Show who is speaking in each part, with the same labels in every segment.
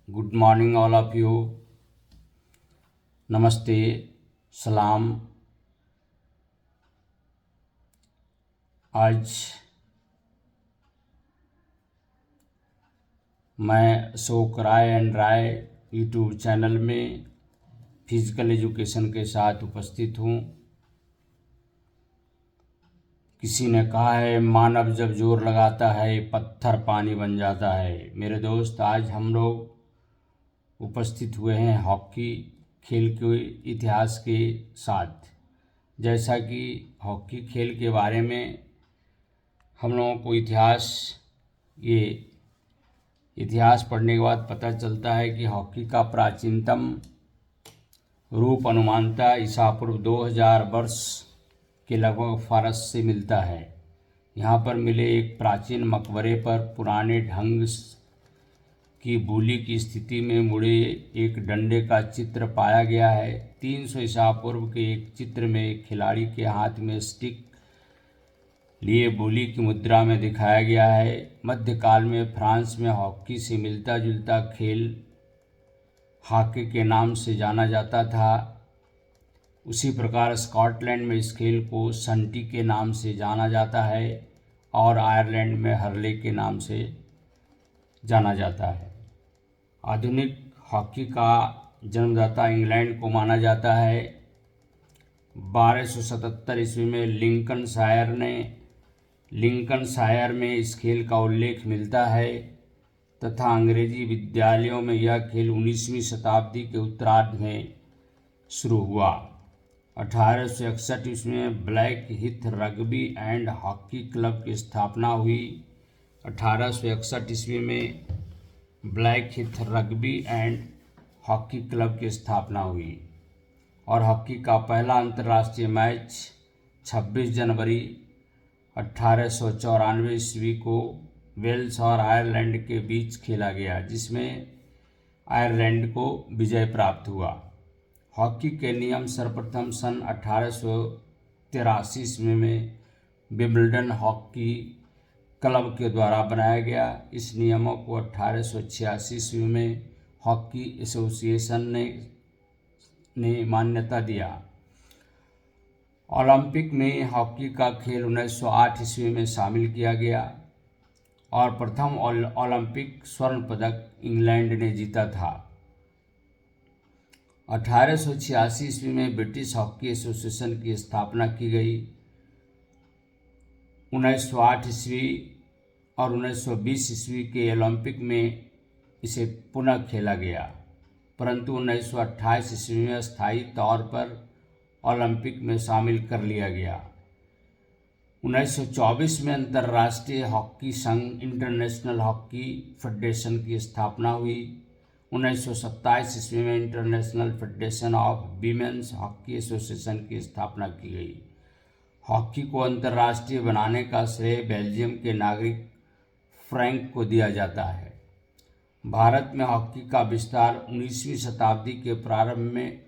Speaker 1: Good morning all of you. नमस्ते, सलाम। आज मैं अशोक राय एंड राय यूट्यूब चैनल में फिजिकल एजुकेशन के साथ उपस्थित हूँ। किसी ने कहा है मानव जब जोर लगाता है पत्थर पानी बन जाता है। मेरे दोस्त, आज हम लोग उपस्थित हुए हैं हॉकी खेल के इतिहास के साथ। जैसा कि हॉकी खेल के बारे में हम लोगों को इतिहास पढ़ने के बाद पता चलता है कि हॉकी का प्राचीनतम रूप अनुमानतः ईसा पूर्व 2000 वर्ष के लगभग फारस से मिलता है। यहाँ पर मिले एक प्राचीन मकबरे पर पुराने ढंग की बोली की स्थिति में मुड़े एक डंडे का चित्र पाया गया है। 300 ईसा पूर्व के एक चित्र में एक खिलाड़ी के हाथ में स्टिक लिए बोली की मुद्रा में दिखाया गया है। मध्यकाल में फ्रांस में हॉकी से मिलता जुलता खेल हॉकी के नाम से जाना जाता था। उसी प्रकार स्कॉटलैंड में इस खेल को संटी के नाम से जाना जाता है और आयरलैंड में हर्ले के नाम से जाना जाता है। आधुनिक हॉकी का जन्मदाता इंग्लैंड को माना जाता है। 1277 ईस्वी में लिंकनशायर में इस खेल का उल्लेख मिलता है तथा अंग्रेजी विद्यालयों में यह खेल 19वीं शताब्दी के उत्तरार्ध में शुरू हुआ। 1861 ईस्वी में black Heath rugby and hockey club की स्थापना हुई। 1861 ईस्वी में black Heath rugby and hockey club की स्थापना हुई और हॉकी का पहला अंतर्राष्ट्रीय मैच 26 जनवरी 1894 ईस्वी को वेल्स और आयरलैंड के बीच खेला गया, जिसमें आयरलैंड को विजय प्राप्त हुआ। हॉकी के नियम सर्वप्रथम सन 1883 ईस्वी में विंबलडन हॉकी क्लब के द्वारा बनाया गया। इस नियमों को 1886 ईस्वी में हॉकी एसोसिएशन ने मान्यता दिया। ओलंपिक में हॉकी का खेल 1908 ईस्वी में शामिल किया गया और प्रथम ओलंपिक स्वर्ण पदक इंग्लैंड ने जीता था। 1886 ईस्वी में ब्रिटिश हॉकी एसोसिएशन की स्थापना की गई। 1908 ईस्वी और 1920 ईस्वी के ओलंपिक में इसे पुनः खेला गया, परंतु 1928 ईस्वी में अस्थायी तौर पर ओलंपिक में शामिल कर लिया गया। 1924 में अंतर्राष्ट्रीय हॉकी संघ इंटरनेशनल हॉकी फेडरेशन की स्थापना हुई। 1927 ईस्वी में International Federation of Women's Hockey Association की स्थापना की गई। हॉकी को अंतर्राष्ट्रीय बनाने का श्रेय बेल्जियम के नागरिक फ्रैंक को दिया जाता है। भारत में हॉकी का विस्तार 19वीं शताब्दी के प्रारंभ में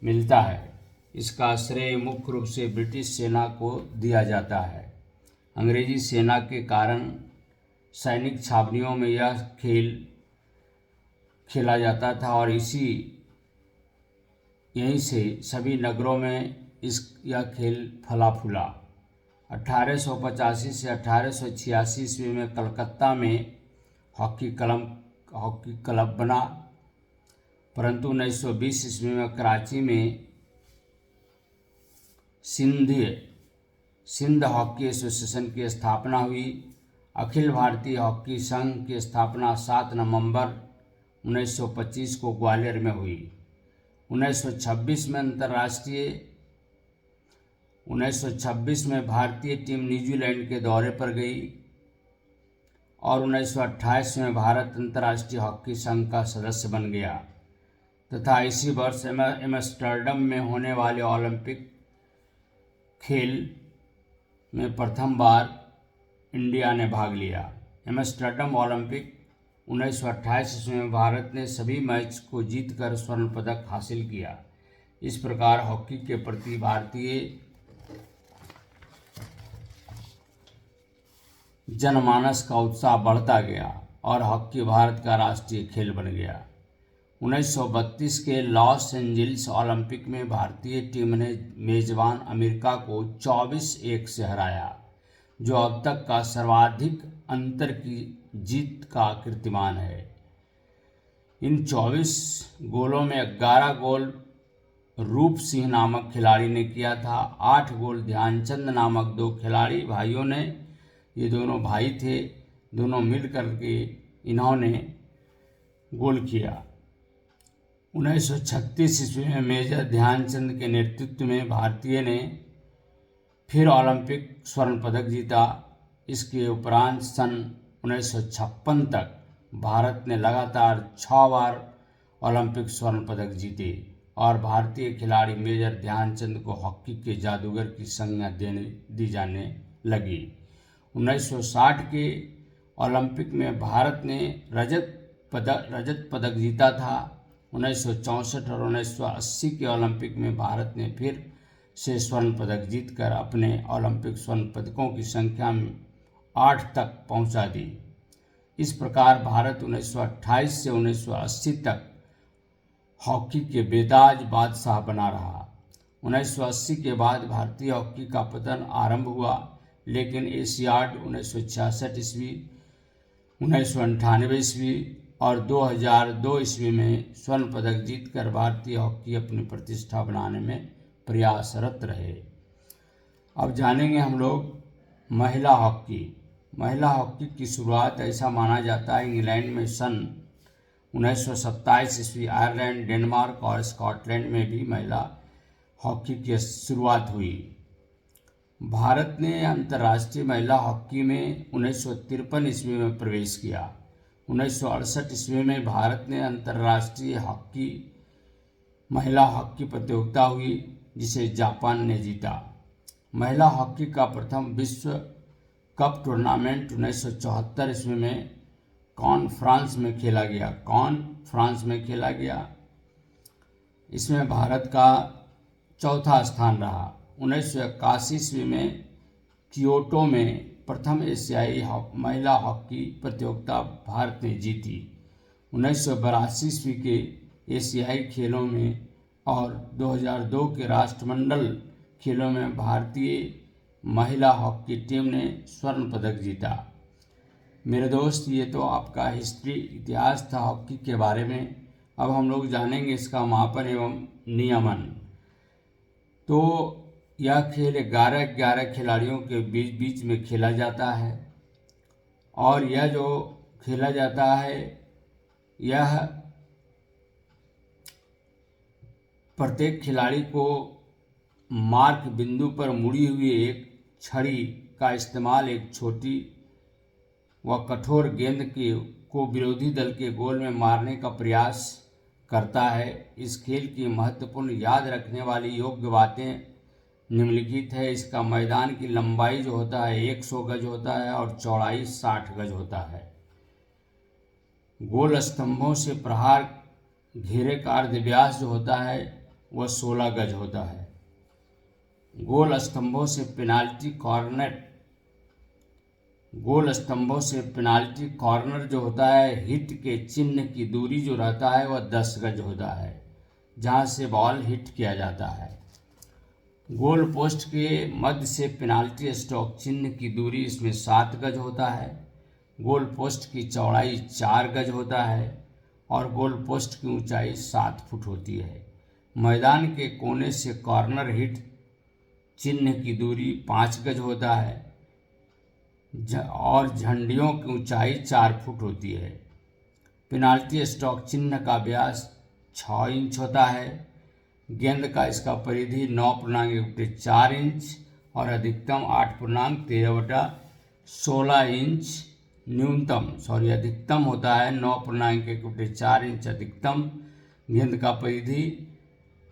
Speaker 1: मिलता है। इसका श्रेय मुख्य रूप से ब्रिटिश सेना को दिया जाता है। अंग्रेजी सेना के कारण सैनिक छावनियों में यह खेल खेला जाता था और यहीं से सभी नगरों में यह खेल फला फूला। 1885 से 1886 ईस्वी में कलकत्ता में हॉकी क्लब बना, परंतु 1920 ईस्वी में कराची में सिंध हॉकी एसोसिएशन की स्थापना हुई। अखिल भारतीय हॉकी संघ की स्थापना 7 नवंबर 1925 को ग्वालियर में हुई। 1926 में भारतीय टीम न्यूजीलैंड के दौरे पर गई और 1928 में भारत अंतर्राष्ट्रीय हॉकी संघ का सदस्य बन गया तथा इसी वर्ष एम्स्टर्डम में होने वाले ओलंपिक खेल में प्रथम बार इंडिया ने भाग लिया। एम्स्टर्डम ओलंपिक 1928 ईस्वी में भारत ने सभी मैच को जीतकर स्वर्ण पदक हासिल किया। इस प्रकार हॉकी के प्रति भारतीय जनमानस का उत्साह बढ़ता गया। और हॉकी भारत का राष्ट्रीय खेल बन गया। 1932 के लॉस एंजिल्स ओलंपिक में भारतीय टीम ने मेजबान अमेरिका को 24-1 से हराया, जो अब तक का सर्वाधिक अंतर की जीत का कीर्तिमान है। इन 24 गोलों में 11 गोल रूप सिंह नामक खिलाड़ी ने किया था। 8 गोल ध्यानचंद नामक 2 खिलाड़ी भाइयों ने, ये दोनों भाई थे, दोनों मिल करके इन्होंने गोल किया। 1936 ईस्वी में मेजर ध्यानचंद के नेतृत्व में भारतीय ने फिर ओलंपिक स्वर्ण पदक जीता। इसके उपरांत सन 1956 तक भारत ने लगातार 6 बार ओलंपिक स्वर्ण पदक जीते और भारतीय खिलाड़ी मेजर ध्यानचंद को हॉकी के जादूगर की संज्ञा दी जाने लगी। 1960 के ओलंपिक में भारत ने रजत पदक जीता था। 1964 और 1980 के ओलंपिक में भारत ने फिर से स्वर्ण पदक जीतकर अपने ओलंपिक स्वर्ण पदकों की संख्या में 8 तक पहुंचा दी। इस प्रकार भारत 1928 से 1980 तक हॉकी के बेताज बादशाह बना रहा। 1980 के बाद भारतीय हॉकी का पतन आरंभ हुआ, लेकिन एशियाड 1966 ईस्वी, 1998 ईस्वी और 2002 ईस्वी में स्वर्ण पदक जीतकर भारतीय हॉकी अपनी प्रतिष्ठा बनाने में प्रयासरत रहे। अब जानेंगे हम लोग महिला हॉकी। महिला हॉकी की शुरुआत ऐसा माना जाता है इंग्लैंड में सन 1927 ईस्वी, आयरलैंड, डेनमार्क और स्कॉटलैंड में भी महिला हॉकी की शुरुआत हुई। भारत ने अंतर्राष्ट्रीय महिला हॉकी में 1953 ईस्वी में प्रवेश किया। 1968 ईस्वी में भारत ने अंतर्राष्ट्रीय महिला हॉकी प्रतियोगिता हुई, जिसे जापान ने जीता। महिला हॉकी का प्रथम विश्व कप टूर्नामेंट 1974 ईस्वी में फ्रांस में खेला गया। इसमें भारत का चौथा स्थान रहा। 1981 ईस्वी में कियोटो में प्रथम एशियाई महिला हॉकी प्रतियोगिता भारत ने जीती। 1982 ईस्वी के एशियाई खेलों में और 2002 के राष्ट्रमंडल खेलों में भारतीय महिला हॉकी टीम ने स्वर्ण पदक जीता। मेरे दोस्त, ये तो आपका इतिहास था हॉकी के बारे में। अब हम लोग जानेंगे इसका मापन एवं नियमन। तो यह खेल 11 खिलाड़ियों के बीच में खेला जाता है और यह जो खेला जाता है यह प्रत्येक खिलाड़ी को मार्क बिंदु पर मुड़ी हुई एक छड़ी का इस्तेमाल एक छोटी व कठोर गेंद को विरोधी दल के गोल में मारने का प्रयास करता है। इस खेल की महत्वपूर्ण याद रखने वाली योग्य बातें निम्नलिखित है। इसका मैदान की लंबाई जो होता है 100 गज होता है और चौड़ाई 60 गज होता है। गोल स्तंभों से प्रहार घेरे का अर्धव्यास जो होता है वह 16 गज होता है। गोल स्तंभों से पेनाल्टी कॉर्नर जो होता है, हिट के चिन्ह की दूरी जो रहता है वह 10 गज होता है, जहां से बॉल हिट किया जाता है। गोल पोस्ट के मध्य से पेनाल्टी स्ट्रोक चिन्ह की दूरी इसमें 7 गज होता है। गोल पोस्ट की चौड़ाई 4 गज होता है और गोल पोस्ट की ऊंचाई 7 फुट होती है। मैदान के कोने से कॉर्नर हिट चिन्ह की दूरी 5 गज होता है और झंडियों की ऊंचाई 4 फुट होती है। पेनाल्टी स्ट्रोक चिन्ह का व्यास 6 इंच होता है। गेंद का इसका परिधि 9.4 इंच और अधिकतम 8.13/16 इंच अधिकतम होता है 9.14 इंच अधिकतम गेंद का परिधि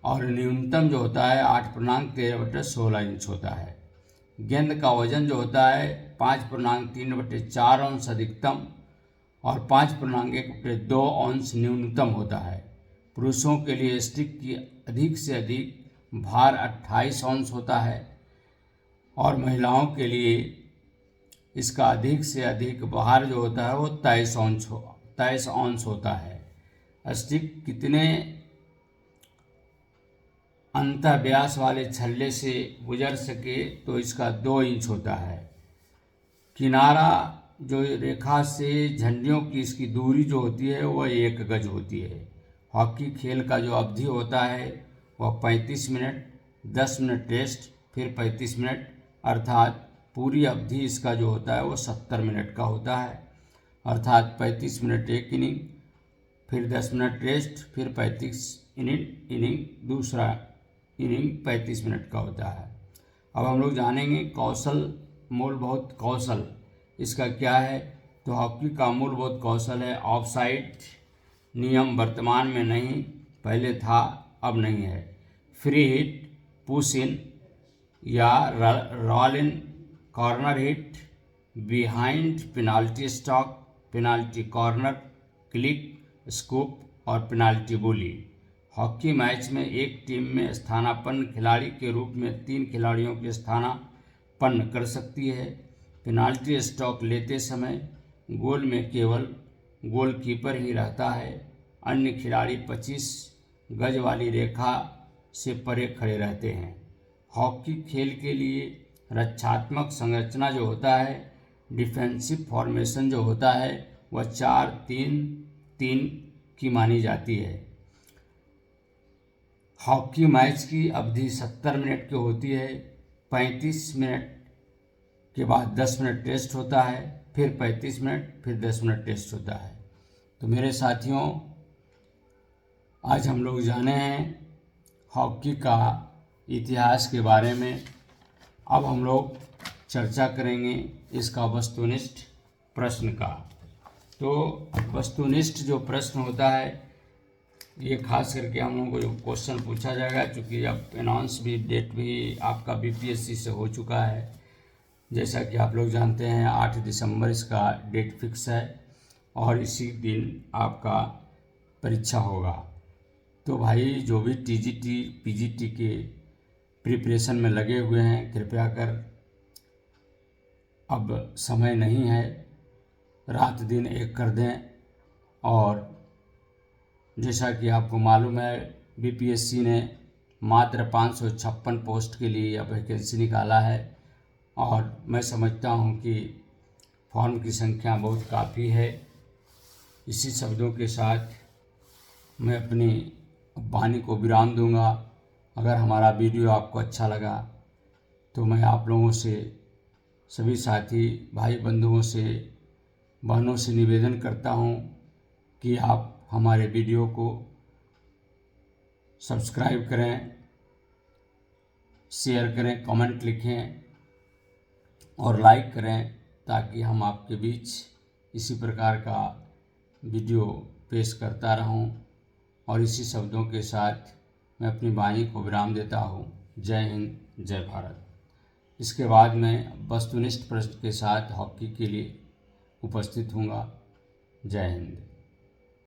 Speaker 1: और न्यूनतम जो होता है 8.13/16 इंच होता है। गेंद का वजन जो होता है 5.3/4 औंस अधिकतम और 5.1/2 औंस न्यूनतम होता है। पुरुषों के लिए स्टिक की अधिक से अधिक भार 28 औंस होता है और महिलाओं के लिए इसका अधिक से अधिक भार जो होता है वो 23 औंस होता है। स्टिक कितने अंतः व्यास वाले छल्ले से गुजर सके तो इसका 2 इंच होता है। किनारा जो रेखा से झंडियों की इसकी दूरी जो होती है वह 1 गज होती है। हॉकी खेल का जो अवधि होता है वह 35 मिनट, 10 मिनट टेस्ट, फिर 35 मिनट, अर्थात पूरी अवधि इसका जो होता है वो 70 मिनट का होता है। अर्थात 35 मिनट एक इनिंग, फिर 10 मिनट टेस्ट, फिर 35 इनिंग दूसरा इनिंग 35 मिनट का होता है। अब हम लोग जानेंगे कौशल मूलभूत कौशल इसका क्या है। तो हॉकी का मूलभूत कौशल है ऑफसाइड नियम वर्तमान में नहीं, पहले था अब नहीं है। फ्री हिट, पुश इन या roll in, corner hit, behind penalty stroke, penalty corner, flick, scoop और पेनाल्टी बोली। हॉकी मैच में एक टीम में स्थानापन्न खिलाड़ी के रूप में 3 खिलाड़ियों के स्थानापन्न कर सकती है। पेनाल्टी स्टॉक लेते समय गोल में केवल गोलकीपर ही रहता है, अन्य खिलाड़ी 25 गज वाली रेखा से परे खड़े रहते हैं। हॉकी खेल के लिए रक्षात्मक संरचना जो होता है, डिफेंसिव फॉर्मेशन जो होता है वह 4-3-3 की मानी जाती है। हॉकी मैच की अवधि 70 मिनट की होती है। 35 मिनट के बाद 10 मिनट टेस्ट होता है, फिर 35 मिनट, फिर 10 मिनट टेस्ट होता है। तो मेरे साथियों, आज हम लोग जाने हैं हॉकी का इतिहास के बारे में। अब हम लोग चर्चा करेंगे इसका वस्तुनिष्ठ प्रश्न का। तो वस्तुनिष्ठ जो प्रश्न होता है ये खास करके हम लोगों को जो क्वेश्चन पूछा जाएगा, क्योंकि अब अनाउंस भी डेट भी आपका बीपीएससी से हो चुका है। जैसा कि आप लोग जानते हैं 8 दिसंबर इसका डेट फिक्स है और इसी दिन आपका परीक्षा होगा। तो भाई जो भी टीजीटी पीजीटी के प्रिपरेशन में लगे हुए हैं, कृपया कर अब समय नहीं है, रात दिन एक कर दें। और जैसा कि आपको मालूम है बीपीएससी ने मात्र 556 पोस्ट के लिए यह वैकेंसी निकाला है और मैं समझता हूं कि फॉर्म की संख्या बहुत काफ़ी है। इसी शब्दों के साथ मैं अपनी वाणी को विराम दूंगा। अगर हमारा वीडियो आपको अच्छा लगा तो मैं आप लोगों से, सभी साथी भाई बंधुओं से, बहनों से निवेदन करता हूं कि आप हमारे वीडियो को सब्सक्राइब करें, शेयर करें, कमेंट लिखें और लाइक करें, ताकि हम आपके बीच इसी प्रकार का वीडियो पेश करता रहूं। और इसी शब्दों के साथ मैं अपनी वाणी को विराम देता हूं। जय हिंद, जय भारत। इसके बाद मैं वस्तुनिष्ठ प्रश्न के साथ हॉकी के लिए उपस्थित हूँगा। जय हिंद।